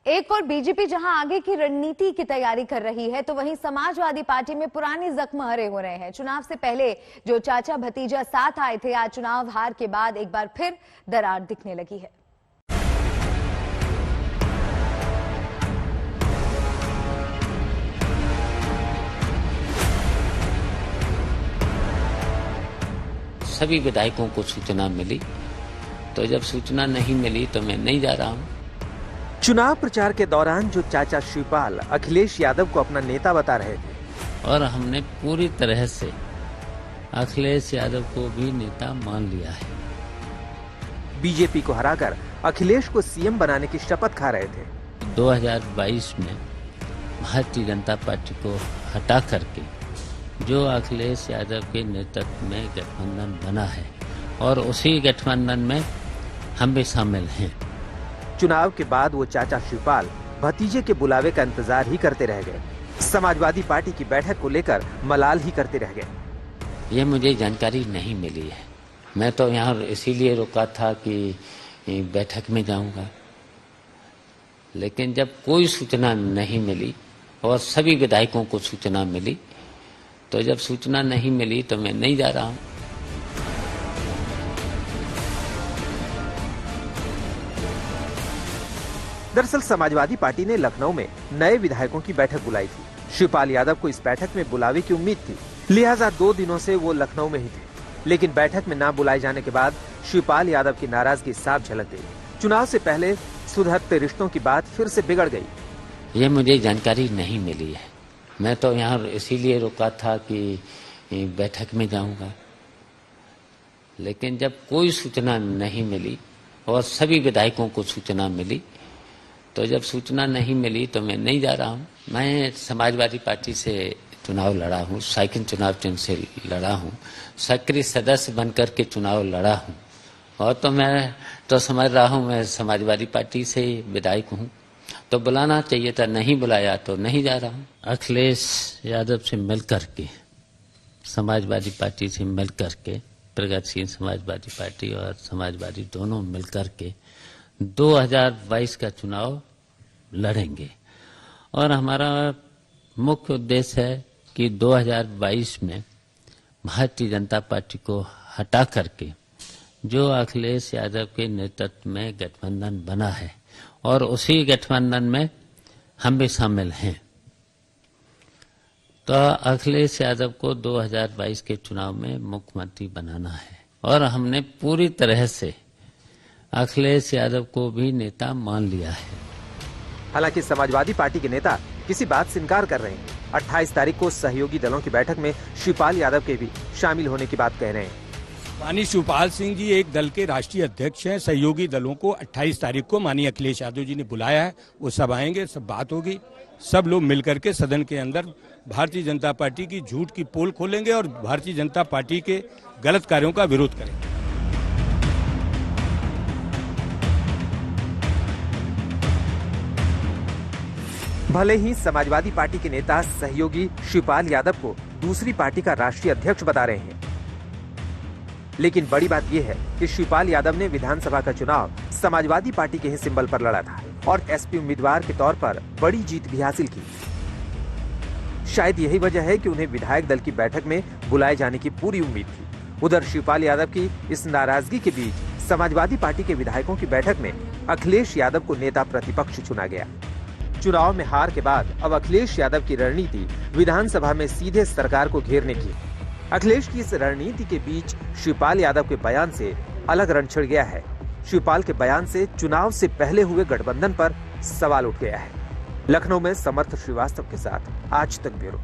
एक और बीजेपी जहां आगे की रणनीति की तैयारी कर रही है, तो वहीं समाजवादी पार्टी में पुराने जख्म हरे हो रहे हैं। चुनाव से पहले जो चाचा भतीजा साथ आए थे, आज चुनाव हार के बाद एक बार फिर दरार दिखने लगी है। सभी विधायकों को सूचना मिली, तो जब सूचना नहीं मिली तो मैं नहीं जा रहा हूं। चुनाव प्रचार के दौरान जो चाचा शिवपाल अखिलेश यादव को अपना नेता बता रहे थे, और हमने पूरी तरह से अखिलेश यादव को भी नेता मान लिया है। बीजेपी को हराकर अखिलेश को सीएम बनाने की शपथ खा रहे थे। 2022 में भारतीय जनता पार्टी को हटा करके जो अखिलेश यादव के नेतृत्व में गठबंधन बना है, और उसी गठबंधन में हम भी शामिल हैं। चुनाव के बाद वो चाचा शिवपाल भतीजे के बुलावे का इंतजार ही करते रह गए। समाजवादी पार्टी की बैठक को लेकर मलाल ही करते रह गए। ये मुझे जानकारी नहीं मिली है। मैं तो यहाँ इसीलिए रुका था कि बैठक में जाऊंगा, लेकिन जब कोई सूचना नहीं मिली और सभी विधायकों को सूचना मिली, तो जब सूचना नहीं मिली तो मैं नहीं जा रहा हूं। दरअसल समाजवादी पार्टी ने लखनऊ में नए विधायकों की बैठक बुलाई थी। शिवपाल यादव को इस बैठक में बुलावे की उम्मीद थी, लिहाजा 2 दिनों से वो लखनऊ में ही थे। लेकिन बैठक में ना बुलाए जाने के बाद शिवपाल यादव की नाराजगी साफ झलक गई। चुनाव से पहले सुधरते रिश्तों की बात फिर से बिगड़ गई। ये मुझे जानकारी नहीं मिली है। मैं तो यहाँ इसीलिए रुका था कि बैठक में जाऊंगा, लेकिन जब कोई सूचना नहीं मिली और सभी विधायकों को सूचना मिली, तो जब सूचना नहीं मिली तो मैं नहीं जा रहा हूं। मैं समाजवादी पार्टी से चुनाव लड़ा हूं, साइकिल चुनाव चिन्ह से लड़ा हूं, सक्रिय सदस्य बनकर के चुनाव लड़ा हूं, और तो मैं तो समझ रहा हूं मैं समाजवादी पार्टी से विधायक हूं, तो बुलाना चाहिए था। नहीं बुलाया तो नहीं जा रहा हूं। अखिलेश यादव से मिलकर के, समाजवादी पार्टी से मिलकर के, प्रगतिशील समाजवादी पार्टी और समाजवादी दोनों मिलकर के 2022 का चुनाव लड़ेंगे, और हमारा मुख्य उद्देश्य है कि 2022 में भारतीय जनता पार्टी को हटा करके जो अखिलेश यादव के नेतृत्व में गठबंधन बना है, और उसी गठबंधन में हम भी शामिल हैं। तो अखिलेश यादव को 2022 के चुनाव में मुख्यमंत्री बनाना है, और हमने पूरी तरह से अखिलेश यादव को भी नेता मान लिया है। हालांकि समाजवादी पार्टी के नेता किसी बात से इनकार कर रहे हैं। 28 तारीख को सहयोगी दलों की बैठक में शिवपाल यादव के भी शामिल होने की बात कह रहे हैं। माननीय शिवपाल सिंह जी एक दल के राष्ट्रीय अध्यक्ष हैं। सहयोगी दलों को 28 तारीख को माननीय अखिलेश यादव जी ने बुलाया है। वो सब आएंगे, सब बात होगी, सब लोग मिलकर के सदन के अंदर भारतीय जनता पार्टी की झूठ की पोल खोलेंगे और भारतीय जनता पार्टी के गलत कार्यों का विरोध करेंगे। भले ही समाजवादी पार्टी के नेता सहयोगी शिवपाल यादव को दूसरी पार्टी का राष्ट्रीय अध्यक्ष बता रहे हैं, लेकिन बड़ी बात यह है कि शिवपाल यादव ने विधानसभा का चुनाव समाजवादी पार्टी के ही सिंबल पर लड़ा था और एसपी उम्मीदवार के तौर पर बड़ी जीत भी हासिल की। शायद यही वजह है कि उन्हें विधायक दल की बैठक में बुलाए जाने की पूरी उम्मीद थी। उधर शिवपाल यादव की इस नाराजगी के बीच समाजवादी पार्टी के विधायकों की बैठक में अखिलेश यादव को नेता प्रतिपक्ष चुना गया। चुनाव में हार के बाद अब अखिलेश यादव की रणनीति विधानसभा में सीधे सरकार को घेरने की। अखिलेश की इस रणनीति के बीच शिवपाल यादव के बयान से अलग रण छिड़ गया है। शिवपाल के बयान से चुनाव से पहले हुए गठबंधन पर सवाल उठ गया है। लखनऊ में समर्थ श्रीवास्तव के साथ आज तक ब्यूरो।